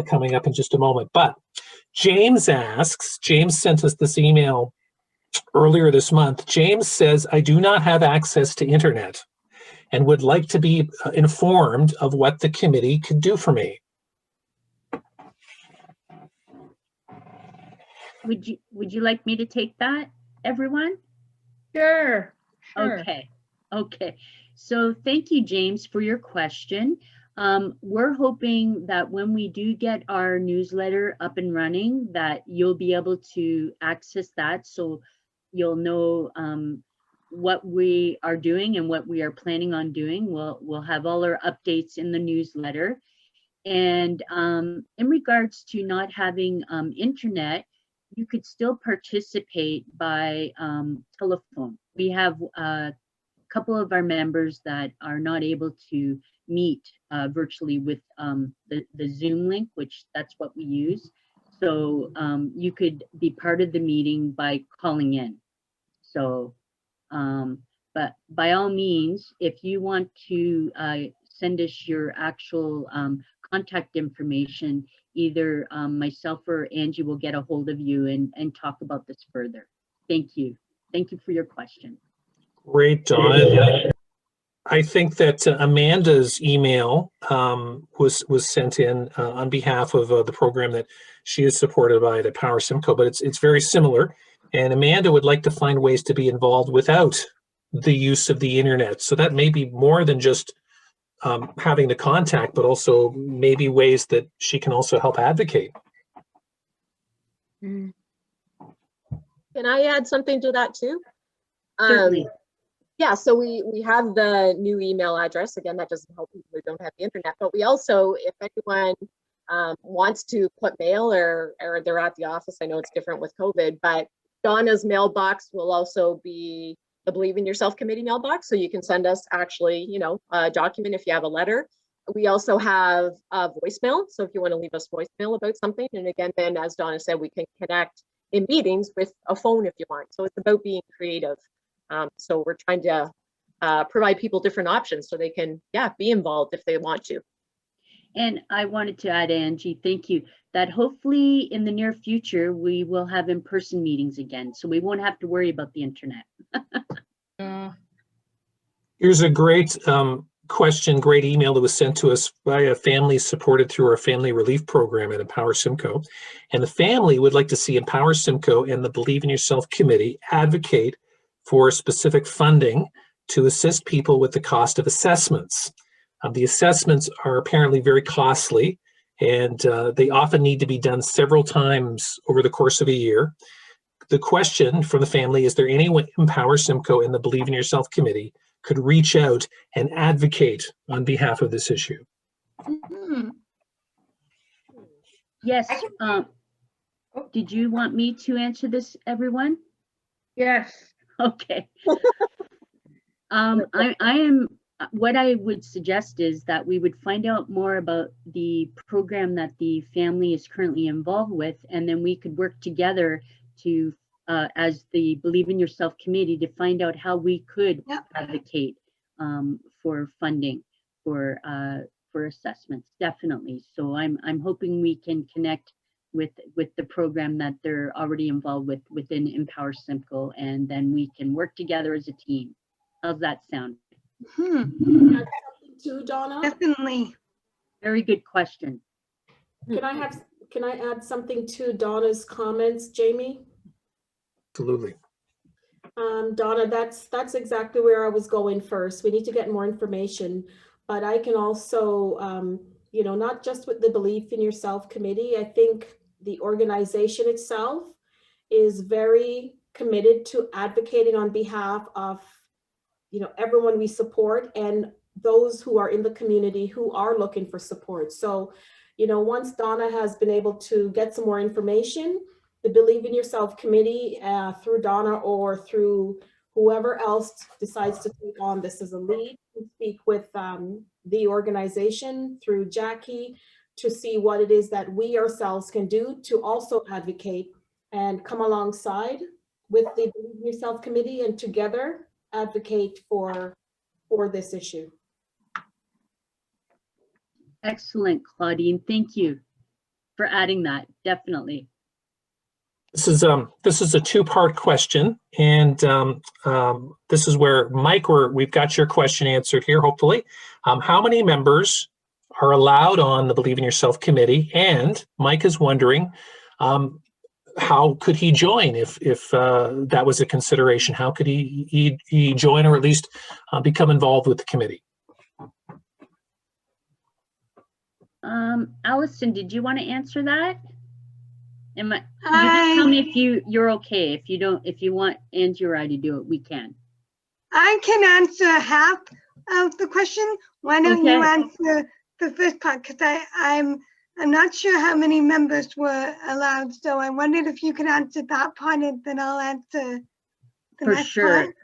Speaker 1: coming up in just a moment. But James sent us this email earlier this month. James says, I do not have access to internet and would like to be informed of what the committee could do for me.
Speaker 9: Would you like me to take that, everyone?
Speaker 6: Sure.
Speaker 9: Okay. So thank you, James, for your question. We're hoping that when we do get our newsletter up and running, that you'll be able to access that, so you'll know what we are doing and what we are planning on doing. We'll have all our updates in the newsletter. And in regards to not having internet, you could still participate by telephone. We have a couple of our members that are not able to meet virtually with the Zoom link, which that's what we use. So you could be part of the meeting by calling in. So, but by all means, if you want to send us your actual contact information, either myself or Angie will get a hold of you and talk about this further. Thank you. Thank you for your question.
Speaker 1: Great, Donna. I think that Amanda's email was sent in on behalf of the program that she is supported by at Power Simcoe, but it's very similar. And Amanda would like to find ways to be involved without the use of the internet. So that may be more than just having the contact, but also maybe ways that she can also help advocate.
Speaker 4: Can I add something to that too?
Speaker 9: Certainly.
Speaker 4: Yeah, so we have the new email address. Again, that doesn't help people who don't have the internet, but we also, if anyone wants to put mail or they're at the office, I know it's different with COVID, but Donna's mailbox will also be the Believe in Yourself Committee mailbox. So you can send us actually, a document if you have a letter. We also have a voicemail. So if you want to leave us voicemail about something, and again, then as Donna said, we can connect in meetings with a phone if you want. So it's about being creative. So we're trying to provide people different options so they can, be involved if they want to.
Speaker 9: And I wanted to add, Angie, thank you, that hopefully in the near future, we will have in-person meetings again, so we won't have to worry about the internet.
Speaker 1: Here's a great question, great email that was sent to us by a family supported through our family relief program at Empower Simcoe. And the family would like to see Empower Simcoe and the Believe in Yourself Committee advocate for specific funding to assist people with the cost of assessments. The assessments are apparently very costly, and they often need to be done several times over the course of a year. The question from the family, is there any way Empower Simcoe and the Believe in Yourself Committee could reach out and advocate on behalf of this issue?
Speaker 9: Yes. Did you want me to answer this, everyone?
Speaker 6: Yes.
Speaker 9: Okay. What I would suggest is that we would find out more about the program that the family is currently involved with, and then we could work together to, as the Believe in Yourself Committee, to find out how we could advocate for funding for assessments. Definitely. So I'm hoping we can connect with the program that they're already involved with within Empower Simcoe, and then we can work together as a team. How's that sound?
Speaker 3: Too, Donna?
Speaker 2: Definitely.
Speaker 9: Very good question.
Speaker 3: Can I add something to Donna's comments, Jamie?
Speaker 1: Absolutely.
Speaker 3: Donna, that's exactly where I was going first. We need to get more information, but I can also, you know, not just with the Believe in Yourself committee, I think the organization itself is very committed to advocating on behalf of, you know, everyone we support and those who are in the community who are looking for support. So, you know, once Donna has been able to get some more information, the Believe in Yourself committee through Donna or through whoever else decides to take on this as a lead, can speak with the organization through Jackie to see what it is that we ourselves can do to also advocate and come alongside with the Believe in Yourself committee and together advocate for this issue.
Speaker 9: Excellent, Claudine. Thank you for adding that. Definitely.
Speaker 1: This is a two-part question, and this is where Mike, we've got your question answered here. Hopefully, how many members are allowed on the Believe in Yourself committee? And Mike is wondering, how could he join if that was a consideration? How could he join, or at least become involved with the committee?
Speaker 9: Allison, did you want to answer that? You just tell me if you're okay. If you want Angie or I to do it, we can.
Speaker 2: I can answer half of the question. Why don't you answer the first part? Because I'm not sure how many members were allowed. So I wondered if you could answer that part, and then I'll answer the next part.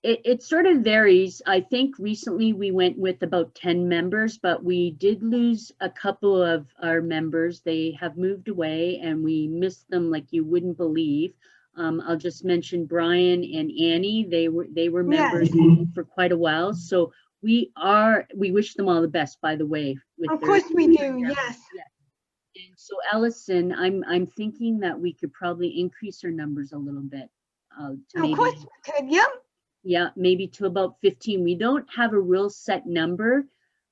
Speaker 9: It sort of varies. I think recently we went with about 10 members, but we did lose a couple of our members. They have moved away and we missed them like you wouldn't believe. I'll just mention Brian and Annie. They were members for quite a while. So we wish them all the best, by the way.
Speaker 2: Of course we do, yes.
Speaker 9: And so Allison, I'm thinking that we could probably increase our numbers a little bit.
Speaker 2: Of course we could, yep.
Speaker 9: Yeah, maybe to about 15. We don't have a real set number.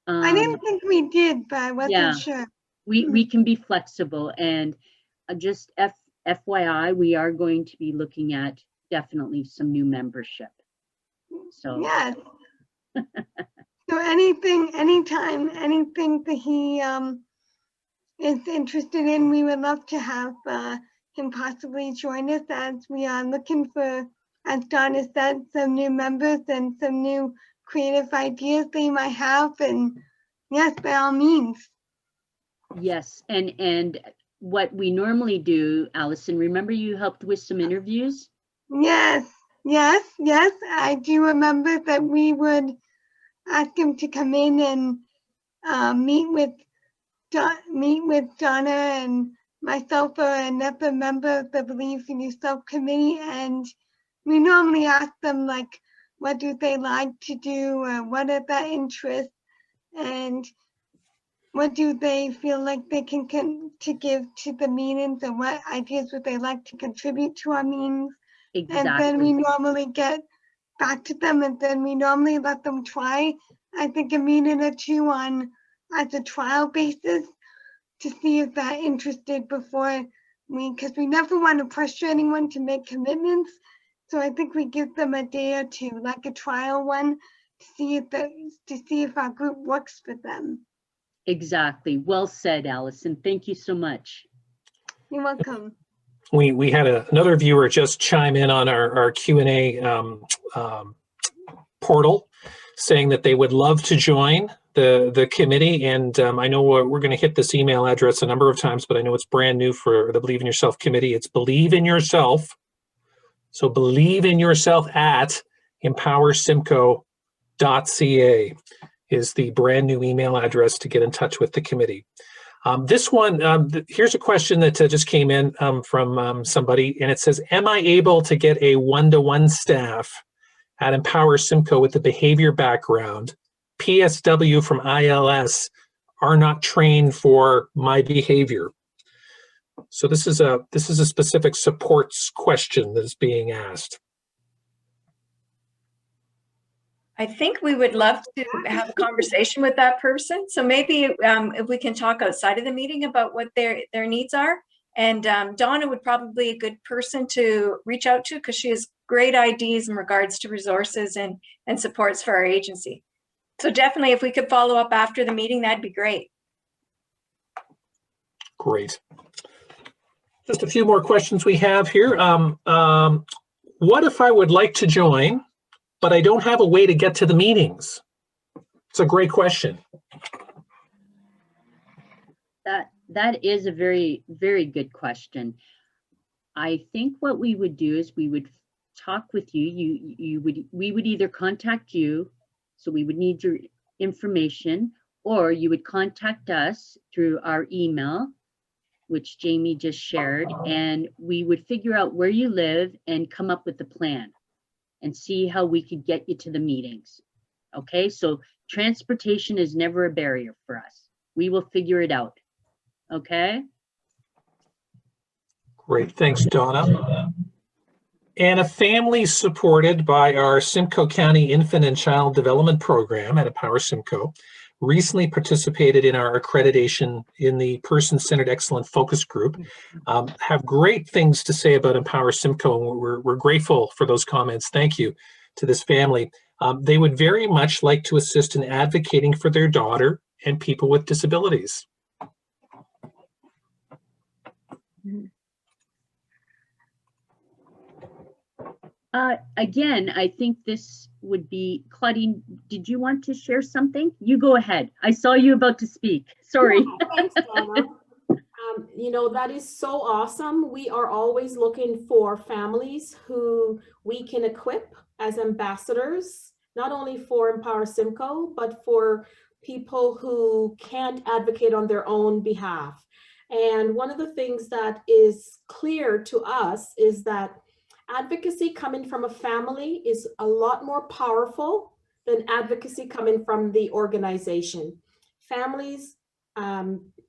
Speaker 2: I didn't think we did, but I wasn't sure.
Speaker 9: We can be flexible, and just FYI, we are going to be looking at definitely some new membership. So
Speaker 2: yes. So anytime, anything that he is interested in, we would love to have him possibly join us, as we are looking for, as Donna said, some new members and some new creative ideas they might have. And yes, by all means.
Speaker 9: Yes, and what we normally do, Allison, remember you helped with some interviews?
Speaker 2: Yes. I do remember that we would ask him to come in and meet with Donna and myself or another member of the Believe in Yourself committee, and we normally ask them, like, what do they like to do, or what are their interests, and what do they feel like they can to give to the meetings, and what ideas would they like to contribute to our meetings.
Speaker 9: Exactly.
Speaker 2: And then we normally get back to them, and then we normally let them try, I think, a meeting or two on as a trial basis to see if they're interested before because we never want to pressure anyone to make commitments. So I think we give them a day or two, like a trial one, to see if our group works for them.
Speaker 9: Exactly. Well said, Allison. Thank you so much.
Speaker 2: You're welcome.
Speaker 1: We had another viewer just chime in on our Q&A portal, saying that they would love to join the committee. And I know we're going to hit this email address a number of times, but I know it's brand new for the Believe in Yourself committee. It's Believe in Yourself. So Believe in Yourself at empowersimcoe.ca is the brand new email address to get in touch with the committee. This one, here's a question that just came in from somebody, and it says, am I able to get a one-to-one staff at Empower Simcoe with the behavior background? PSW from ILS are not trained for my behavior. So this is a specific supports question that is being asked.
Speaker 11: I think we would love to have a conversation with that person. So maybe if we can talk outside of the meeting about what their needs are, And Donna would probably be a good person to reach out to because she has great ideas in regards to resources and supports for our agency. So definitely if we could follow up after the meeting, that'd be great.
Speaker 1: Great. Just a few more questions we have here. What if I would like to join, but I don't have a way to get to the meetings? It's a great question.
Speaker 9: That is a very, very good question. I think what we would do is we would talk with you. We would either contact you, so we would need your information, or you would contact us through our email, which Jamie just shared, and we would figure out where you live and come up with a plan and see how we could get you to the meetings. Okay, so transportation is never a barrier for us. We will figure it out. Okay.
Speaker 1: Great, thanks, Donna. And a family supported by our Simcoe County Infant and Child Development Program at Empower Simcoe recently participated in our accreditation in the Person-Centered Excellent Focus Group. Have great things to say about Empower Simcoe, and we're grateful for those comments. Thank you to this family. They would very much like to assist in advocating for their daughter and people with disabilities.
Speaker 9: Again, I think this would be, Claudine, did you want to share something? You go ahead. I saw you about to speak. Sorry.
Speaker 3: Yeah, thanks, Donna. You know, that is so awesome. We are always looking for families who we can equip as ambassadors, not only for Empower Simcoe, but for people who can't advocate on their own behalf. And one of the things that is clear to us is that advocacy coming from a family is a lot more powerful than advocacy coming from the organization. Families,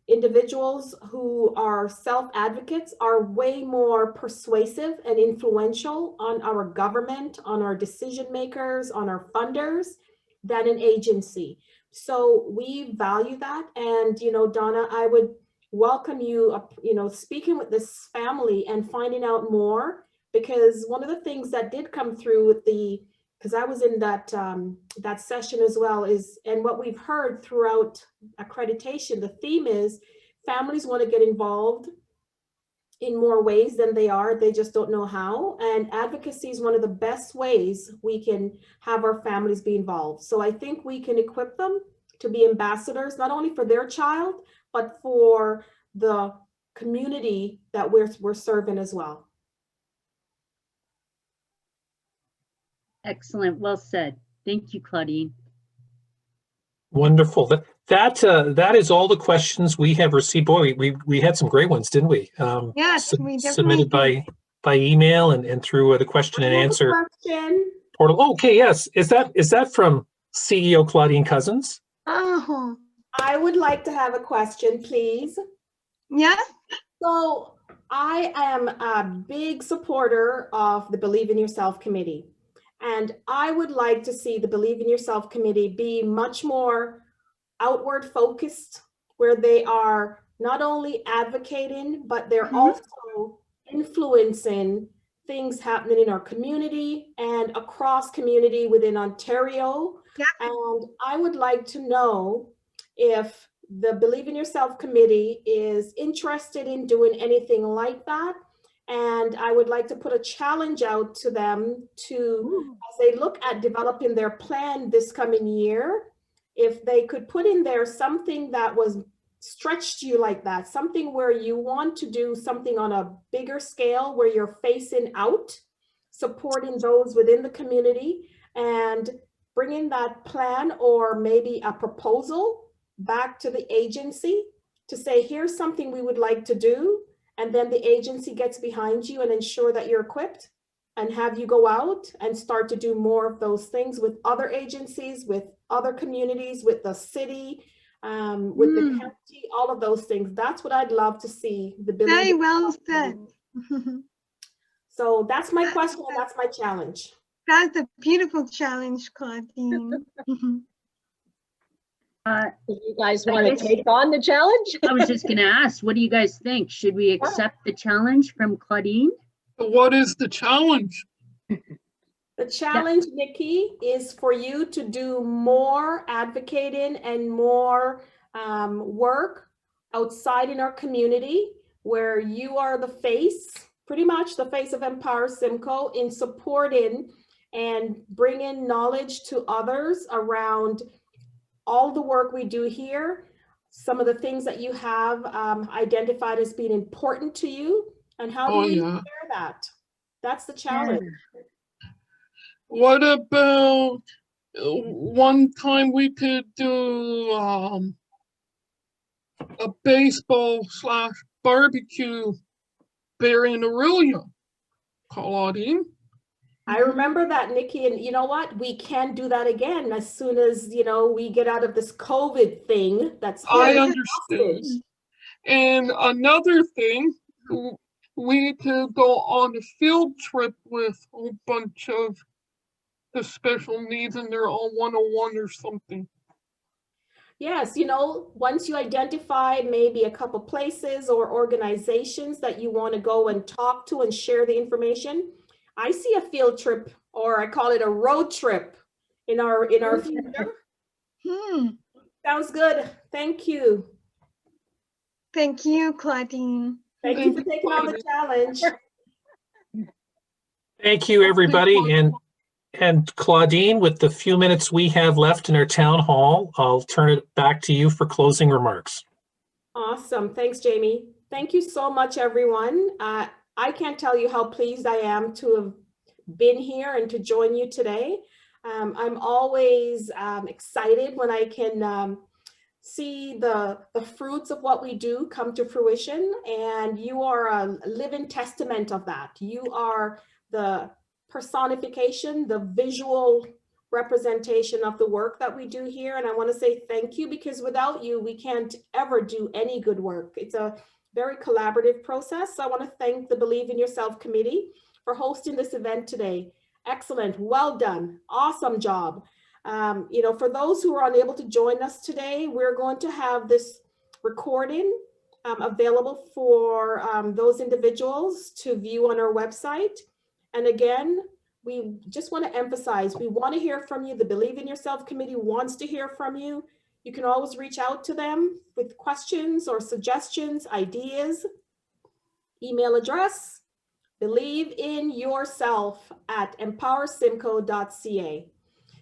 Speaker 3: individuals who are self-advocates are way more persuasive and influential on our government, on our decision makers, on our funders than an agency. So we value that. And, you know, Donna, I would welcome you, you know, speaking with this family and finding out more. Because one of the things that did come through with because I was in that that session as well, is, and what we've heard throughout accreditation, the theme is families want to get involved in more ways than they are. They just don't know how. And advocacy is one of the best ways we can have our families be involved. So I think we can equip them to be ambassadors, not only for their child, but for the community that we're serving as well.
Speaker 9: Excellent. Well said. Thank you, Claudine.
Speaker 1: Wonderful. That is all the questions we have received. Boy, we had some great ones, didn't we?
Speaker 2: Yes, we definitely
Speaker 1: submitted
Speaker 2: did.
Speaker 1: by email and through the question and answer portal. Oh, okay, yes. Is that from CEO Claudine Cousins?
Speaker 2: Oh.
Speaker 3: I would like to have a question, please.
Speaker 2: Yes.
Speaker 3: So I am a big supporter of the Believe in Yourself committee. And I would like to see the Believe in Yourself committee be much more outward focused, where they are not only advocating, but they're also influencing things happening in our community and across community within Ontario.
Speaker 2: Yeah.
Speaker 3: And I would like to know if the Believe in Yourself committee is interested in doing anything like that. And I would like to put a challenge out to them to, as they look at developing their plan this coming year, if they could put in there something that was stretched you like that, something where you want to do something on a bigger scale, where you're facing out, supporting those within the community, and bringing that plan or maybe a proposal back to the agency to say, here's something we would like to do. And then the agency gets behind you and ensure that you're equipped and have you go out and start to do more of those things with other agencies, with other communities, with the city, with the county, all of those things. That's what I'd love to see.
Speaker 2: Very well said.
Speaker 3: So that's my question and that's my challenge.
Speaker 2: That's a beautiful challenge, Claudine.
Speaker 4: Do you guys want to take on the challenge?
Speaker 9: I was just gonna ask, what do you guys think? Should we accept the challenge from Claudine?
Speaker 8: What is the challenge?
Speaker 3: The challenge, Nikki, is for you to do more advocating and more work outside in our community, where you are the face, pretty much the face of Empower Simcoe, in supporting and bringing knowledge to others around all the work we do here, some of the things that you have identified as being important to you, and how do you share that? That's the challenge.
Speaker 8: What about one time we could do a baseball/barbecue Barry and Aurelia, Claudine?
Speaker 3: I remember that, Nikki, and you know what? We can do that again as soon as, you know, we get out of this COVID thing. That's
Speaker 8: I understand. And another thing, we could go on a field trip with a bunch of the special needs, and they're all 101 or something.
Speaker 3: Yes, you know, once you identify maybe a couple places or organizations that you want to go and talk to and share the information, I see a field trip, or I call it a road trip, in our future. Sounds good. Thank you.
Speaker 2: Thank you, Claudine.
Speaker 3: Thank you for taking on the challenge.
Speaker 1: Thank you, everybody. And Claudine, with the few minutes we have left in our town hall, I'll turn it back to you for closing remarks.
Speaker 3: Awesome. Thanks, Jamie. Thank you so much, everyone. I can't tell you how pleased I am to have been here and to join you today. I'm always excited when I can see the fruits of what we do come to fruition, and you are a living testament of that. You are the personification, the visual representation of the work that we do here, and I want to say thank you, because without you, we can't ever do any good work. It's a very collaborative process. So I want to thank the Believe in Yourself committee for hosting this event today. Excellent, well done, awesome job. You know, for those who are unable to join us today, we're going to have this recording available for those individuals to view on our website. And again, we just want to emphasize, we want to hear from you. The Believe in Yourself committee wants to hear from you. You can always reach out to them with questions or suggestions, ideas. Email address, believeInYourself@empowersimcoe.ca.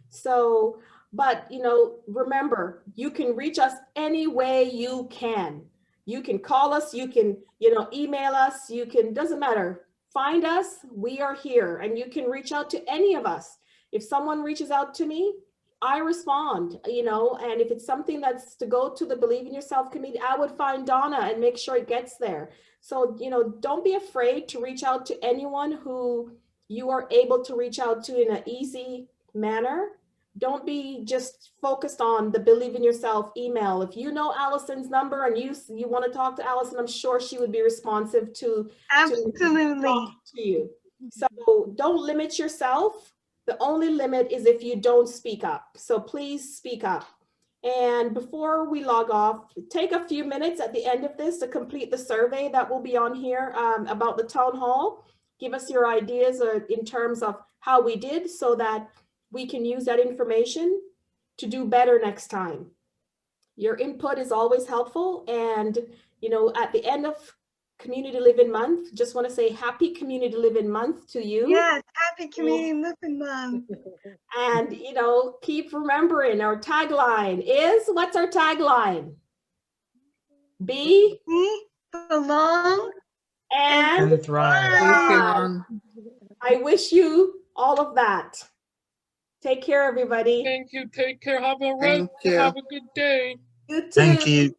Speaker 3: So, but you know, remember, you can reach us any way you can. You can call us, you can, you know, email us, you can, doesn't matter. Find us, we are here, and you can reach out to any of us. If someone reaches out to me, I respond, you know, and if it's something that's to go to the Believe in Yourself committee, I would find Donna and make sure it gets there. So, you know, don't be afraid to reach out to anyone who you are able to reach out to in an easy manner. Don't be just focused on the Believe in Yourself email. If you know Allison's number and you want to talk to Allison, I'm sure she would be responsive to you. So don't limit yourself. The only limit is if you don't speak up. So please speak up. And before we log off, take a few minutes at the end of this to complete the survey that will be on here about the town hall. Give us your ideas in terms of how we did, so that we can use that information to do better next time. Your input is always helpful. And, you know, at the end of Community Living Month, just want to say happy Community Living Month to you.
Speaker 2: Yes, happy Community Living Month.
Speaker 3: And, you know, keep remembering our tagline is, what's our tagline? Be,
Speaker 2: belong,
Speaker 3: and
Speaker 10: thrive.
Speaker 3: I wish you all of that. Take care, everybody.
Speaker 8: Thank you. Take care. Have a
Speaker 10: Thank you.
Speaker 8: have a good day.
Speaker 3: You too.
Speaker 5: Thank you.